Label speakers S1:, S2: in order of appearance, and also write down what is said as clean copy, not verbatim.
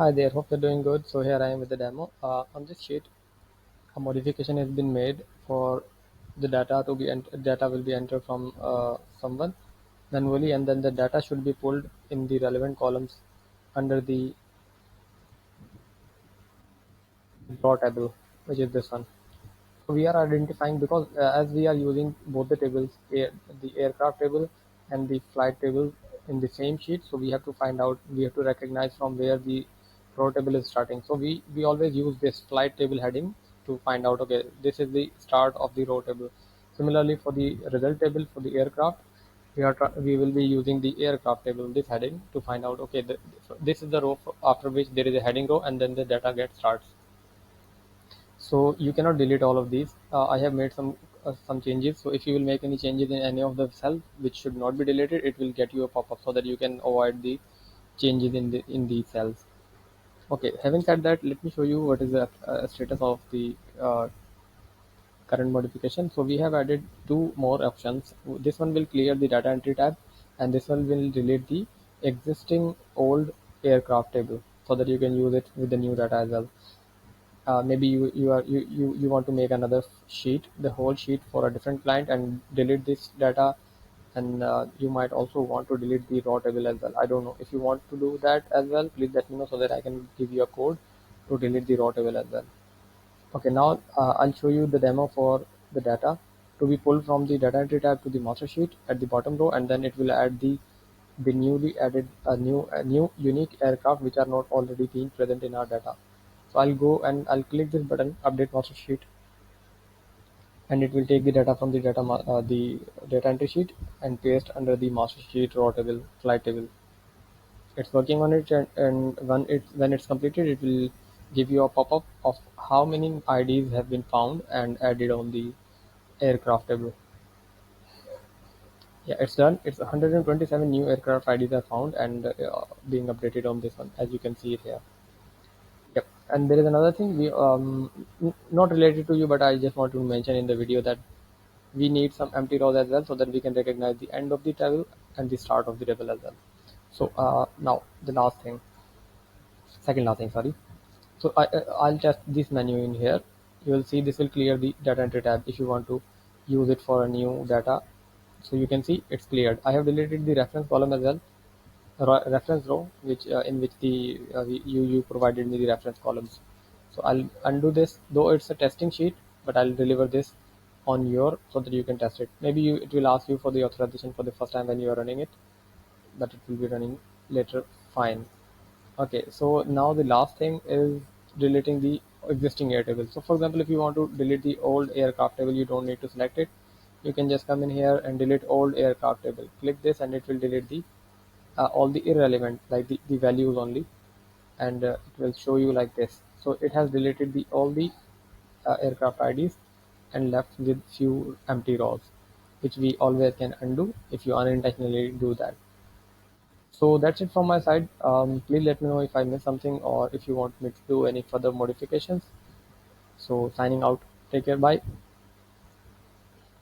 S1: Hi there, hope you're doing good. So here I am with the demo. On this sheet, a modification has been made for the data will be entered from someone manually, and then the data should be pulled in the relevant columns under the draw table, which is this one. So we are identifying because as we are using both the tables, the aircraft table and the flight table in the same sheet, so we have to find out, we have to recognize from where the row table is starting. So we always use this flight table heading to find out, okay, this is the start of the row table. Similarly, for the result table for the aircraft, we will be using the aircraft table, this heading, to find out, okay, this is the row after which there is a heading row, and then the data get starts. So you cannot delete all of these. I have made some changes. So if you will make any changes in any of the cells which should not be deleted, it will get you a pop-up so that you can avoid the changes in these cells. Okay, having said that, let me show you what is the status of the current modification. So we have added two more options. This one will clear the data entry tab, and this one will delete the existing old aircraft table so that you can use it with the new data as well. Maybe you want to make another sheet, the whole sheet for a different client, and delete this data, and you might also want to delete the raw table as well. I don't know if you want to do that as well. Please let me know so that I can give you a code to delete the raw table as well. Okay, now I'll show you the demo for the data to be pulled from the data entry tab to the master sheet at the bottom row, and then it will add the newly added new unique aircraft which are not already being present in our data. So I'll go and I'll click this button, update master sheet, and it will take the data from the data entry sheet and paste under the master sheet raw table, flight table. It's working on it, and when it's completed, it will give you a pop-up of how many IDs have been found and added on the aircraft table. Yeah, it's done. It's 127 new aircraft IDs are found and being updated on this one, as you can see it here. Yep. And there is another thing not related to you, but I just want to mention in the video that we need some empty rows as well so that we can recognize the end of the table and the start of the table as well. So now the last thing, second last thing, sorry. So I'll test this menu in here. You will see this will clear the data entry tab if you want to use it for a new data. So you can see it's cleared. I have deleted the reference column as well, reference row, which in which you provided me the reference columns. So I'll undo this, though it's a testing sheet, but I'll deliver this on your so that you can test it. Maybe it will ask you for the authorization for the first time when you are running it, but it will be running later. Fine. Okay, so now the last thing is deleting the existing air table. So for example, if you want to delete the old aircraft table, you don't need to select it. You can just come in here and delete old aircraft table. Click this and it will delete the all the irrelevant, like the values only, and it will show you like this. So it has deleted the all the aircraft IDs and left with few empty rows, which we always can undo if you unintentionally do that. So that's it from my side. Please let me know if I missed something or if you want me to do any further modifications. So signing out. Take care. Bye.